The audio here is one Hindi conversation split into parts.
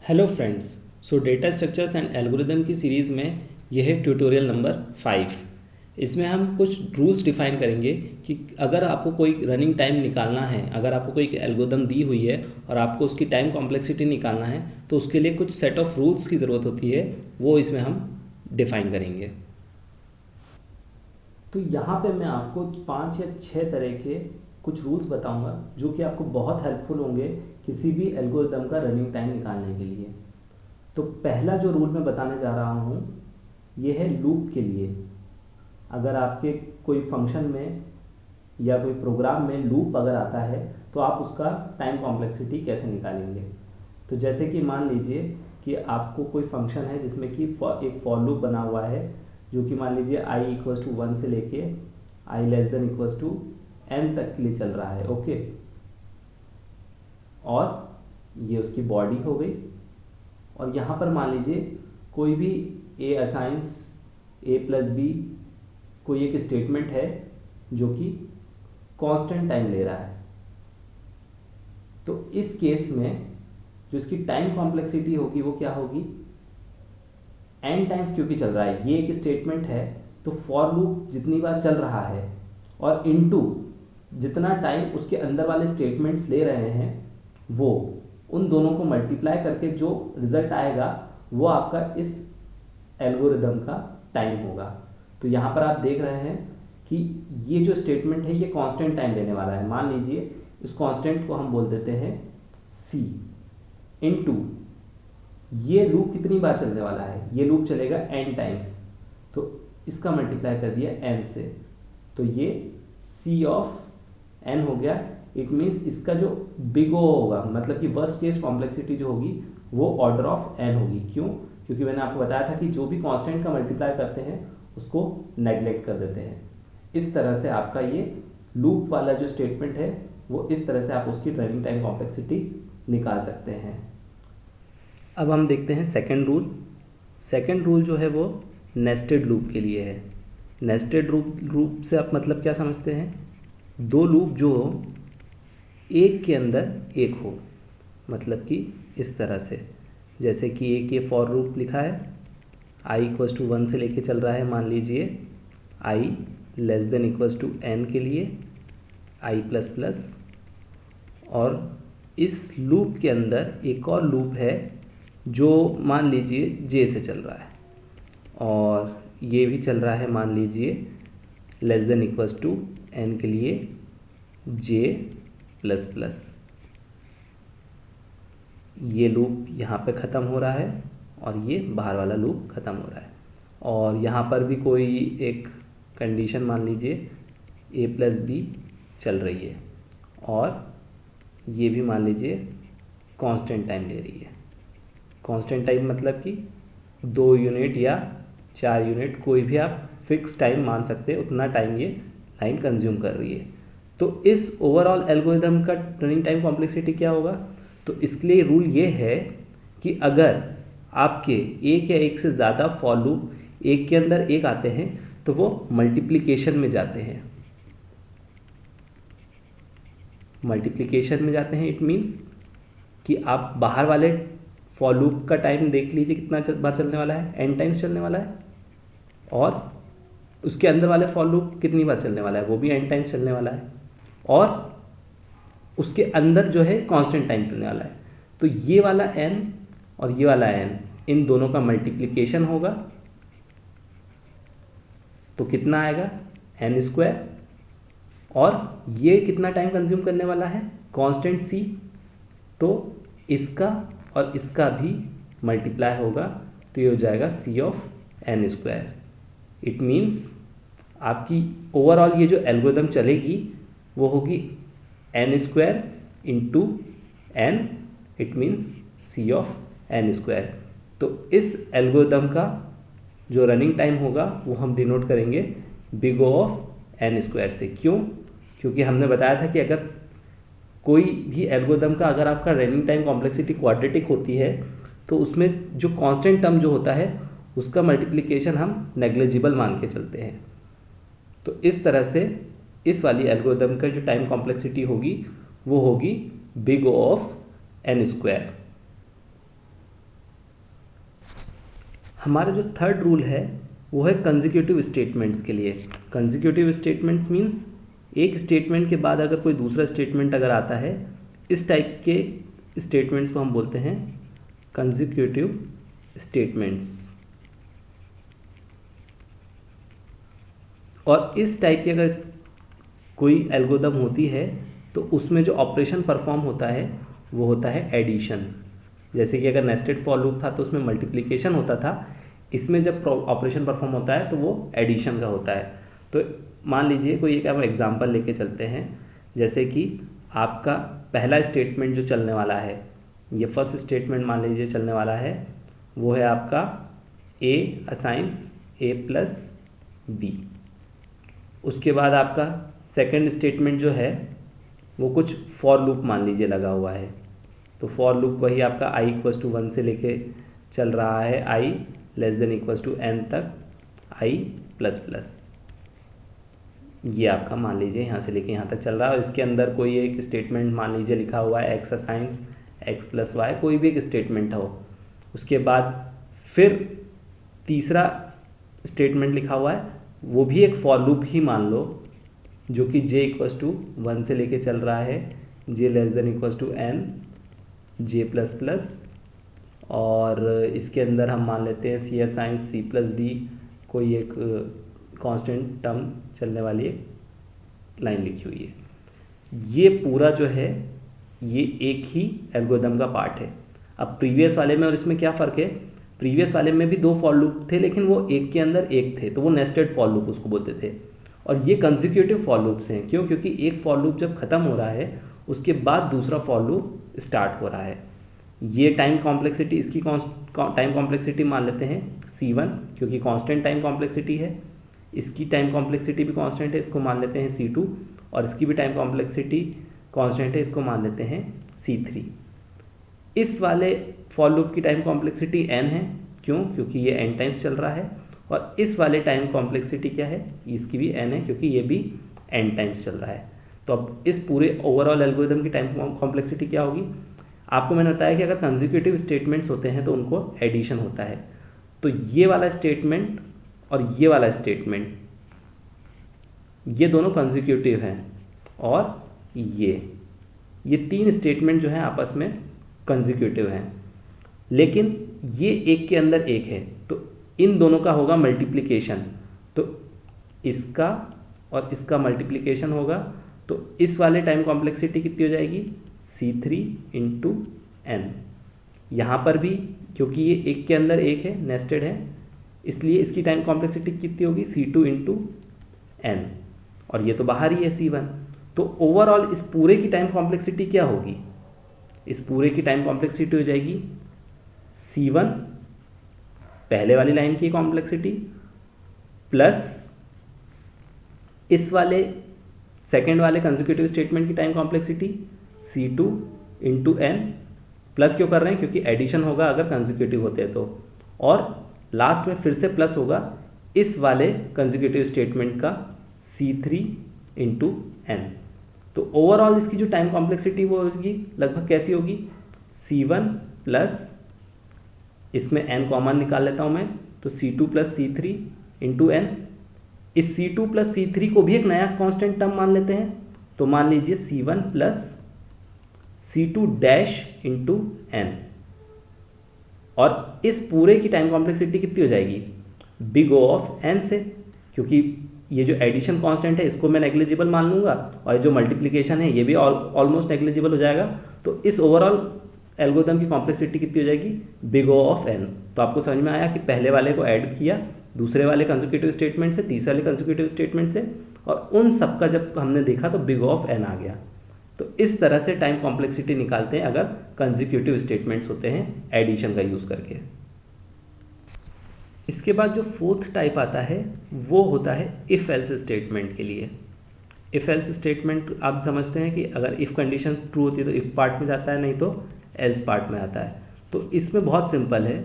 Hello friends. So data structures and algorithm की सीरीज़ में यह है ट्यूटोरियल नंबर 5। इसमें हम कुछ रूल्स डिफाइन करेंगे कि अगर आपको कोई रनिंग टाइम निकालना है, अगर आपको कोई एल्गोरिदम दी हुई है और आपको उसकी टाइम कॉम्प्लेक्सिटी निकालना है तो उसके लिए कुछ सेट ऑफ रूल्स की ज़रूरत होती है, वो इसमें हम डिफ़ाइन करेंगे। तो यहाँ पे मैं आपको 5 या 6 तरह के कुछ रूल्स बताऊंगा जो कि आपको बहुत हेल्पफुल होंगे किसी भी एल्गोरिदम का रनिंग टाइम निकालने के लिए। तो पहला जो रूल मैं बताने जा रहा हूँ ये है लूप के लिए। अगर आपके कोई फंक्शन में या कोई प्रोग्राम में लूप अगर आता है तो आप उसका टाइम कॉम्प्लेक्सिटी कैसे निकालेंगे। तो जैसे कि मान लीजिए कि आपको कोई फंक्शन है जिसमें कि एक फॉर लूप बना हुआ है जो कि मान लीजिए i इक्वल्स टू 1 से लेके i less than equals to n तक के लिए चल रहा है। ओके, और ये उसकी बॉडी हो गई। और यहाँ पर मान लीजिए कोई भी a assigns a plus b कोई एक स्टेटमेंट है जो कि कांस्टेंट टाइम ले रहा है। तो इस केस में जो इसकी टाइम कॉम्प्लेक्सिटी होगी वो क्या होगी, n टाइम्स, क्योंकि चल रहा है ये एक स्टेटमेंट है तो फॉर लूप जितनी बार चल रहा है और इनटू जितना टाइम उसके अंदर वाले स्टेटमेंट्स ले रहे हैं वो उन दोनों को मल्टीप्लाई करके जो रिजल्ट आएगा वो आपका इस एल्गोरिदम का टाइम होगा। तो यहाँ पर आप देख रहे हैं कि ये जो स्टेटमेंट है ये कांस्टेंट टाइम लेने वाला है। मान लीजिए इस कांस्टेंट को हम बोल देते हैं c इनटू ये लूप कितनी बार चलने वाला है, ये लूप चलेगा n टाइम्स, तो इसका मल्टीप्लाई कर दिया n से, तो ये c ऑफ n हो गया। इट मीन्स इसका जो बिग ओ होगा, मतलब कि वर्स्ट केस कॉम्प्लेक्सिटी जो होगी वो ऑर्डर ऑफ n होगी। क्यों? क्योंकि मैंने आपको बताया था कि जो भी कांस्टेंट का मल्टीप्लाई करते हैं उसको नेग्लेक्ट कर देते हैं। इस तरह से आपका ये लूप वाला जो स्टेटमेंट है वो इस तरह से आप उसकी रनिंग टाइम कॉम्प्लेक्सिटी निकाल सकते हैं। अब हम देखते हैं सेकंड रूल। सेकंड रूल जो है वो नेस्टेड लूप के लिए है। नेस्टेड लूप से आप मतलब क्या समझते हैं, दो लूप जो हो एक के अंदर एक हो, मतलब कि इस तरह से, जैसे कि एक ये फॉर लूप लिखा है i इक्वल्स टू 1 से लेके चल रहा है, मान लीजिए i less than equals to n के लिए i प्लस प्लस, और इस लूप के अंदर एक और लूप है जो मान लीजिए j से चल रहा है, और ये भी चल रहा है मान लीजिए less than equals to n के लिए j प्लस प्लस। ये लूप यहाँ पे ख़त्म हो रहा है और ये बाहर वाला लूप ख़त्म हो रहा है, और यहाँ पर भी कोई एक कंडीशन मान लीजिए a प्लस बी चल रही है, और ये भी मान लीजिए कांस्टेंट टाइम ले रही है। कांस्टेंट टाइम मतलब कि 2 यूनिट या 4 यूनिट, कोई भी आप फिक्स टाइम मान सकते हैं, उतना टाइम ये लाइन कंज्यूम कर रही है। तो इस ओवरऑल एल्गोरिदम का रनिंग टाइम कॉम्प्लेक्सिटी क्या होगा, तो इसके लिए रूल ये है कि अगर आपके एक या एक से ज़्यादा फॉर लूप एक के अंदर एक आते हैं तो वो मल्टीप्लिकेशन में जाते हैं। मल्टीप्लिकेशन में जाते हैं इट मीन्स कि आप बाहर वाले फॉर लूप का टाइम देख लीजिए कितना बार चलने वाला है, n टाइम्स चलने वाला है, और उसके अंदर वाले फॉर लूप कितनी बार चलने वाला है, वो भी n टाइम्स चलने वाला है, और उसके अंदर जो है कांस्टेंट टाइम चलने वाला है। तो ये वाला n और ये वाला n, इन दोनों का मल्टीप्लिकेशन होगा तो कितना आएगा, n स्क्वायर, और ये कितना टाइम कंज्यूम करने वाला है, कांस्टेंट c, तो इसका और इसका भी मल्टीप्लाई होगा तो ये हो जाएगा c of n square. It means आपकी ओवरऑल ये जो एल्गोरिदम चलेगी वो होगी n square into n, it means c of n square. तो इस एल्गोरिदम का जो रनिंग टाइम होगा वो हम डिनोट करेंगे big O of n square से। क्यों? क्योंकि हमने बताया था कि अगर कोई भी एल्गोरिदम का अगर आपका रनिंग टाइम कॉम्प्लेक्सिटी क्वाड्रेटिक होती है तो उसमें जो कांस्टेंट टर्म जो होता है उसका मल्टीप्लिकेशन हम नेग्लिजिबल मान के चलते हैं। तो इस तरह से इस वाली एल्गोरिदम का जो टाइम कॉम्प्लेक्सिटी होगी वो होगी big O of n square. हमारा जो थर्ड रूल है वो है कंसेक्यूटिव स्टेटमेंट्स के लिए। कंसेक्यूटिव स्टेटमेंट्स मीन्स एक स्टेटमेंट के बाद अगर कोई दूसरा स्टेटमेंट अगर आता है, इस टाइप के स्टेटमेंट्स को हम बोलते हैं कंसेक्यूटिव स्टेटमेंट्स। और इस टाइप की अगर कोई एल्गोरिथम होती है तो उसमें जो ऑपरेशन परफॉर्म होता है वो होता है एडिशन। जैसे कि अगर नेस्टेड फॉर लूप था तो उसमें मल्टीप्लिकेशन होता था, इसमें जब ऑपरेशन परफॉर्म होता है तो वो एडिशन का होता है। तो मान लीजिए कोई एक आप एग्जांपल लेके चलते हैं, जैसे कि आपका पहला स्टेटमेंट जो चलने वाला है, ये फर्स्ट स्टेटमेंट मान लीजिए चलने वाला है, वो है आपका a assigns a plus b. उसके बाद आपका सेकंड स्टेटमेंट जो है वो कुछ फॉर लूप मान लीजिए लगा हुआ है, तो फॉर लूप वही आपका i इक्वल्स टू 1 से लेके चल रहा है i less than equals to n तक i प्लस प्लस, ये आपका मान लीजिए यहाँ से लेके यहाँ तक चल रहा है। और इसके अंदर कोई एक स्टेटमेंट मान लीजिए लिखा हुआ है x assigns x plus y, कोई भी एक स्टेटमेंट हो। उसके बाद फिर तीसरा स्टेटमेंट लिखा हुआ है, वो भी एक फॉर लूप ही मान लो, जो कि j इक्वल्स टू 1 से लेके चल रहा है j less than equals to n j plus plus. और इसके अंदर हम मान लेते हैं c assigns c plus d, कोई एक कांस्टेंट टर्म चलने वाली एक लाइन लिखी हुई है। ये पूरा जो है ये एक ही एल्गोरिथम का पार्ट है। अब प्रीवियस वाले में और इसमें क्या फ़र्क है, प्रीवियस वाले में भी 2 फॉर लूप थे लेकिन वो एक के अंदर एक थे, तो वो नेस्टेड फॉर लूप उसको बोलते थे। और ये कंसेक्यूटिव फॉर लूप्स हैं, क्यों? क्योंकि एक फॉर लूप जब ख़त्म हो रहा है उसके बाद दूसरा फॉर लूप स्टार्ट हो रहा है। ये टाइम कॉम्प्लेक्सिटी, इसकी टाइम कॉम्प्लेक्सिटी मान लेते हैं C1, क्योंकि कांस्टेंट टाइम कॉम्प्लेक्सिटी है। इसकी टाइम कॉम्प्लेक्सिटी भी कांस्टेंट है, इसको मान लेते हैं C2। और इसकी भी टाइम कॉम्प्लेक्सिटी कांस्टेंट है, इसको मान लेते हैं C3। इस वाले फॉर लूप की टाइम कॉम्प्लेक्सिटी n है, क्यों? क्योंकि ये n टाइम्स चल रहा है। और इस वाले टाइम कॉम्प्लेक्सिटी क्या है, इसकी भी n है, क्योंकि ये भी n टाइम्स चल रहा है। तो अब इस पूरे ओवरऑल एल्गोरिथम की टाइम कॉम्प्लेक्सिटी क्या होगी? आपको मैंने बताया कि अगर कंसेक्यूटिव स्टेटमेंट्स होते हैं तो उनको एडिशन होता है। तो ये वाला स्टेटमेंट और ये वाला स्टेटमेंट, ये दोनों कंसेक्यूटिव हैं, और ये 3 स्टेटमेंट जो हैं आपस में कंसेक्यूटिव हैं, लेकिन ये एक के अंदर एक है, तो इन दोनों का होगा मल्टीप्लिकेशन। तो इसका और इसका मल्टीप्लिकेशन होगा, तो इस वाले टाइम कॉम्प्लेक्सिटी कितनी हो जाएगी? C3 into n। यहाँ पर भी क्योंकि ये एक के अंदर एक है, नेस्टेड है, इसलिए इसकी टाइम कॉम्प्लेक्सिटी कितनी होगी? C2 into n। और ये तो बाहर ही है C1। तो ओवरऑल इस पूरे की टाइम कॉम्प्लेक्सिटी क्या होगी? इस पूरे की टाइम कॉम्प्लेक्सिटी हो जाएगी C1 पहले वाली लाइन की कॉम्प्लेक्सिटी प्लस इस वाले सेकेंड वाले कंसेक्यूटिव स्टेटमेंट की time complexity C2 into n। Plus क्यों कर रहे हैं? क्योंकि एडिशन होगा अगर कंसेक्यूटिव होते हैं तो। और लास्ट में फिर से प्लस होगा इस वाले कंसेक्यूटिव स्टेटमेंट का C3 इंटू n। तो ओवरऑल इसकी जो टाइम कॉम्प्लेक्सिटी वो होगी लगभग कैसी होगी? C1 प्लस, इसमें n कॉमन निकाल लेता हूँ मैं, तो C2 plus C3 into n। इस C2 प्लस C3 को भी एक नया कांस्टेंट टर्म मान लेते हैं, तो मान लीजिए C1 plus C2 dash into n। और इस पूरे की टाइम कॉम्प्लेक्सिटी कितनी हो जाएगी? बिग O ऑफ n से, क्योंकि ये जो एडिशन कांस्टेंट है इसको मैं नेग्लिजिबल मान लूँगा, और जो मल्टीप्लिकेशन है ये भी ऑलमोस्ट नेग्लिजिबल हो जाएगा। तो इस ओवरऑल एल्गोरिथम की कॉम्प्लेक्सिटी कितनी हो जाएगी? Big O of n। तो आपको समझ में आया कि पहले वाले को ऐड किया दूसरे वाले कंसेक्यूटिव स्टेटमेंट से, तीसरे वाले कंसेक्यूटिव स्टेटमेंट से, और उन सब का जब हमने देखा तो बिग O ऑफ n आ गया। तो इस तरह से टाइम कॉम्प्लेक्सिटी निकालते हैं अगर कंसेक्यूटिव स्टेटमेंट्स होते हैं एडिशन का यूज़ करके। इसके बाद जो फोर्थ टाइप आता है वो होता है इफ़ एल्स स्टेटमेंट के लिए। इफ़ एल्स स्टेटमेंट आप समझते हैं कि अगर इफ़ कंडीशन ट्रू होती है तो इफ़ पार्ट में जाता है, नहीं तो एल्स पार्ट में आता है। तो इसमें बहुत सिंपल है,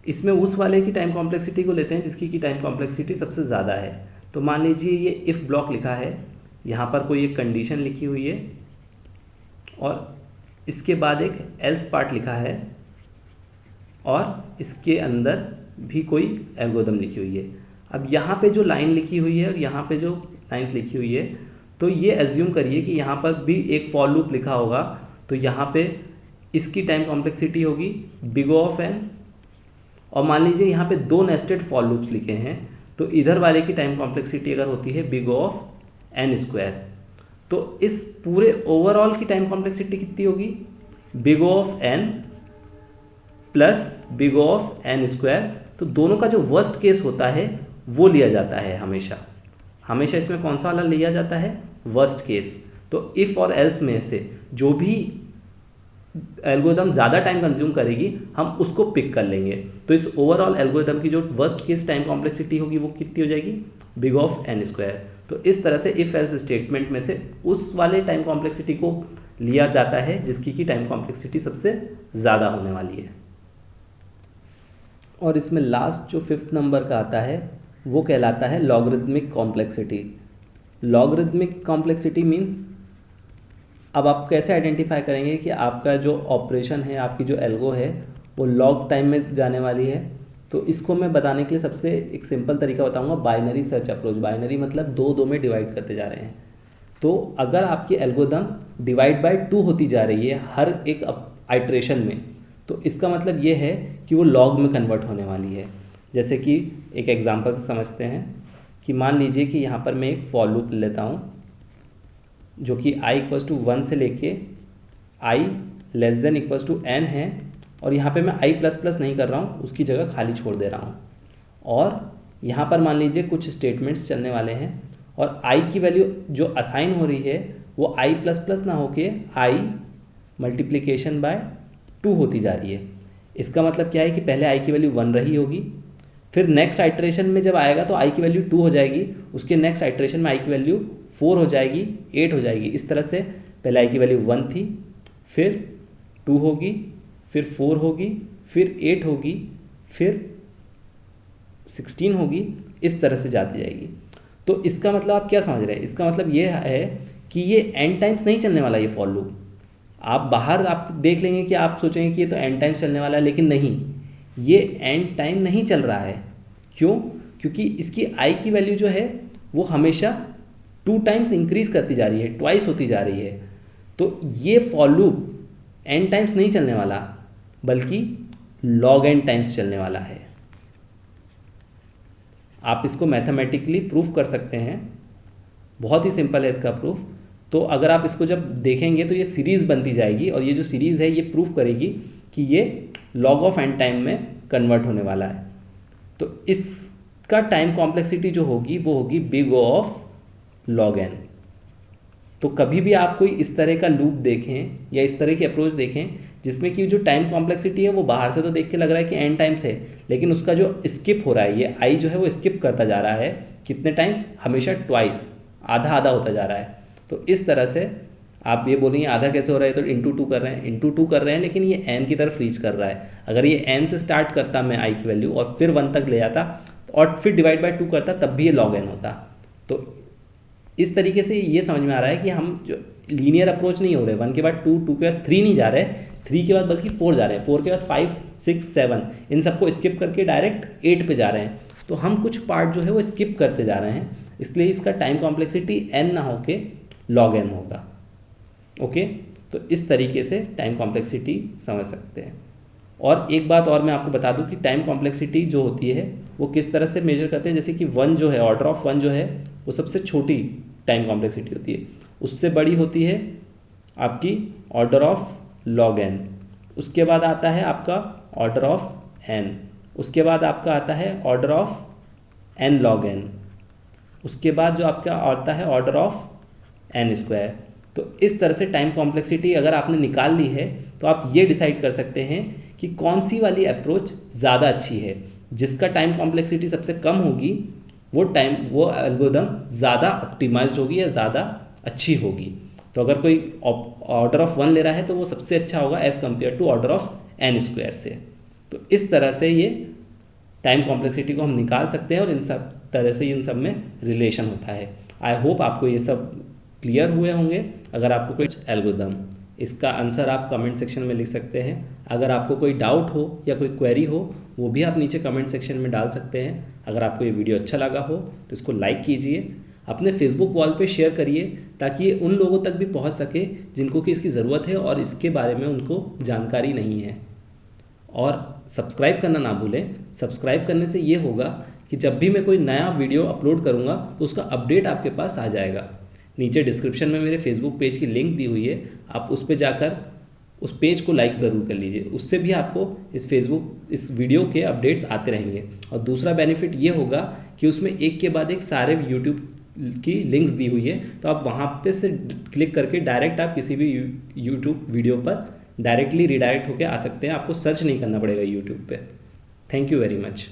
इसमें उस वाले की टाइम कॉम्प्लेक्सिटी को लेते हैं जिसकी की टाइम कॉम्प्लेक्सिटी सबसे ज़्यादा है। तो मान लीजिए ये इफ़ ब्लॉक लिखा है, यहाँ पर कोई एक कंडीशन लिखी हुई है और इसके बाद एक एल्स पार्ट लिखा है, और इसके अंदर भी कोई एल्गोरिदम लिखी हुई है। अब यहाँ पे जो लाइन लिखी हुई है और यहाँ पे जो लाइंस लिखी हुई है, तो ये एज्यूम करिए कि यहाँ पर भी एक फॉर लूप लिखा होगा, तो यहाँ पे इसकी टाइम कॉम्प्लेक्सिटी होगी बिग O ऑफ n, और मान लीजिए यहाँ पे 2 नेस्टेड फॉर लूप्स लिखे हैं, तो इधर वाले की टाइम कॉम्प्लेक्सिटी अगर होती है big O of n square, तो इस पूरे ओवरऑल की टाइम कॉम्प्लेक्सिटी कितनी होगी, big O of n plus big O of n square. तो दोनों का जो वर्स्ट केस होता है वो लिया जाता है हमेशा, हमेशा इसमें कौन सा वाला लिया जाता है, वर्स्ट केस। तो इफ़ और एल्स में से जो भी एल्गोरिदम ज़्यादा टाइम कंज्यूम करेगी हम उसको पिक कर लेंगे। तो इस ओवरऑल एल्गोरिदम की जो वर्स्ट केस टाइम कॉम्प्लेक्सिटी होगी वो कितनी हो जाएगी, big O of n square. तो इस तरह से इफ़ एल्स स्टेटमेंट में से उस वाले टाइम कॉम्प्लेक्सिटी को लिया जाता है जिसकी की टाइम कॉम्प्लेक्सिटी सबसे ज़्यादा होने वाली है। और इसमें लास्ट जो 5th नंबर का आता है वो कहलाता है logarithmic complexity. Logarithmic complexity means, अब आप कैसे आइडेंटिफाई करेंगे कि आपका जो ऑपरेशन है, आपकी जो एल्गो है वो लॉग टाइम में जाने वाली है। तो इसको मैं बताने के लिए सबसे एक सिंपल तरीका बताऊंगा, बाइनरी सर्च अप्रोच। बाइनरी मतलब 2 में डिवाइड करते जा रहे हैं। तो अगर आपकी एल्गोरिदम डिवाइड बाय 2 होती जा रही है हर एक आइट्रेशन में, तो इसका मतलब ये है कि वो लॉग में कन्वर्ट होने वाली है। जैसे कि एक एग्जांपल से समझते हैं कि मान लीजिए कि यहाँ पर मैं एक फॉर लूप लेता हूँ जो कि i = 1 से लेके i <= n है, और यहाँ पे मैं i++ नहीं कर रहा हूँ, उसकी जगह खाली छोड़ दे रहा हूँ। और यहाँ पर मान लीजिए कुछ स्टेटमेंट्स चलने वाले हैं और i की वैल्यू जो असाइन हो रही है वो i++ ना होके i मल्टीप्लिकेशन बाय 2 होती जा रही है। इसका मतलब क्या है कि पहले i की वैल्यू 1 रही होगी, फिर नेक्स्ट आइट्रेशन में जब आएगा तो i की वैल्यू 2 हो जाएगी, उसके नेक्स्ट आइट्रेशन में i की वैल्यू 4 हो जाएगी, 8 हो जाएगी। इस तरह से पहले i की वैल्यू 1 थी, फिर 2 होगी, फिर 4 होगी, फिर 8 होगी, फिर 16 होगी, इस तरह से जाती जाएगी। तो इसका मतलब आप क्या समझ रहे हैं, इसका मतलब ये है कि ये n टाइम्स नहीं चलने वाला ये फॉर लूप। आप बाहर आप देख लेंगे कि आप सोचेंगे कि ये तो n टाइम्स चलने वाला है, लेकिन नहीं, ये n टाइम नहीं चल रहा है। क्यों? क्योंकि इसकी i की वैल्यू जो है वो हमेशा 2 टाइम्स इंक्रीज करती जा रही है, ट्वाइस होती जा रही है। तो ये फॉर लूप n टाइम्स नहीं चलने वाला, बल्कि log n टाइम्स चलने वाला है। आप इसको मैथमेटिकली प्रूफ कर सकते हैं, बहुत ही सिंपल है इसका प्रूफ। तो अगर आप इसको जब देखेंगे तो ये सीरीज़ बनती जाएगी, और ये जो सीरीज़ है ये प्रूफ करेगी कि ये log ऑफ n टाइम में कन्वर्ट होने वाला है। तो इसका टाइम कॉम्प्लेक्सिटी जो होगी वो होगी big O of log n। तो कभी भी आप कोई इस तरह का लूप देखें या इस तरह की अप्रोच देखें जिसमें कि जो टाइम कॉम्प्लेक्सिटी है वो बाहर से तो देख के लग रहा है कि n टाइम्स है, लेकिन उसका जो स्किप हो रहा है, ये i जो है वो स्किप करता जा रहा है कितने टाइम्स, हमेशा ट्वाइस, आधा आधा होता जा रहा है। तो इस तरह से आप ये बोलेंगे आधा कैसे हो रहा है, तो × 2 कर रहे हैं, × 2 कर रहे हैं, लेकिन ये n की तरफ रीच कर रहा है। अगर ये n से स्टार्ट करता मैं i की वैल्यू और फिर 1 तक ले आता और फिर डिवाइड बाय 2 करता, तब भी ये log n होता। तो इस तरीके से ये समझ में आ रहा है कि हम जो लीनियर अप्रोच नहीं हो रहे, 1 के बाद 2, 2 के बाद 3 नहीं जा रहे, 3 के बाद बल्कि 4 जा रहे हैं, 4 के बाद 5, 6, 7, इन सबको स्किप करके डायरेक्ट 8 पे जा रहे हैं। तो हम कुछ पार्ट जो है वो स्किप करते जा रहे हैं, इसलिए इसका टाइम कॉम्प्लेक्सिटी n ना होके log n होगा। ओके, तो इस तरीके से टाइम कॉम्प्लेक्सिटी समझ सकते हैं। और एक बात और मैं आपको बता दूं कि टाइम कॉम्प्लेक्सिटी जो होती है वो किस तरह से मेजर करते हैं। जैसे कि 1 जो है, ऑर्डर ऑफ 1 जो है वो सबसे छोटी टाइम कॉम्प्लेक्सिटी होती है, उससे बड़ी होती है आपकी ऑर्डर ऑफ log n, उसके बाद आता है आपका ऑर्डर ऑफ n, उसके बाद आपका आता है order of n log n, उसके बाद जो आपका आता है ऑर्डर ऑफ n²। तो इस तरह से टाइम कॉम्प्लेक्सिटी अगर आपने निकाल ली है तो आप ये डिसाइड कर सकते हैं कि कौन सी वाली अप्रोच ज़्यादा अच्छी है। जिसका टाइम कॉम्प्लेक्सिटी सबसे कम होगी वो एल्गोरिदम ज़्यादा ऑप्टिमाइज्ड होगी या ज़्यादा अच्छी होगी। तो अगर कोई ऑर्डर ऑफ 1 ले रहा है तो वो सबसे अच्छा होगा as compare to order of n² से। तो इस तरह से ये टाइम कॉम्प्लेक्सिटी को हम निकाल सकते हैं और इन सब तरह से इन सब में रिलेशन होता है। आई होप आपको ये सब क्लियर हुए होंगे। अगर आपको कुछ एल्गोरिदम इसका आंसर आप कमेंट सेक्शन में लिख सकते हैं। अगर आपको कोई डाउट हो या कोई क्वेरी हो वो भी आप नीचे कमेंट सेक्शन में डाल सकते हैं। अगर आपको ये वीडियो अच्छा लगा हो तो इसको लाइक कीजिए, अपने फेसबुक वॉल पे शेयर करिए ताकि ये उन लोगों तक भी पहुंच सके जिनको कि इसकी ज़रूरत है और इसके बारे में उनको जानकारी नहीं है। और सब्सक्राइब करना ना भूलें। सब्सक्राइब करने से ये होगा कि जब भी मैं कोई नया वीडियो अपलोड करूँगा तो उसका अपडेट आपके पास आ जाएगा। नीचे डिस्क्रिप्शन में मेरे फेसबुक पेज की लिंक दी हुई है, आप उस पर जाकर उस पेज को लाइक ज़रूर कर लीजिए। उससे भी आपको इस वीडियो के अपडेट्स आते रहेंगे। और दूसरा बेनिफिट ये होगा कि उसमें एक के बाद एक सारे यूट्यूब की लिंक्स दी हुई है, तो आप वहाँ पे से क्लिक करके डायरेक्ट आप किसी भी यूट्यूब वीडियो पर डायरेक्टली रिडायरेक्ट होकर आ सकते हैं। आपको सर्च नहीं करना पड़ेगा यूट्यूब पे। Thank you very much.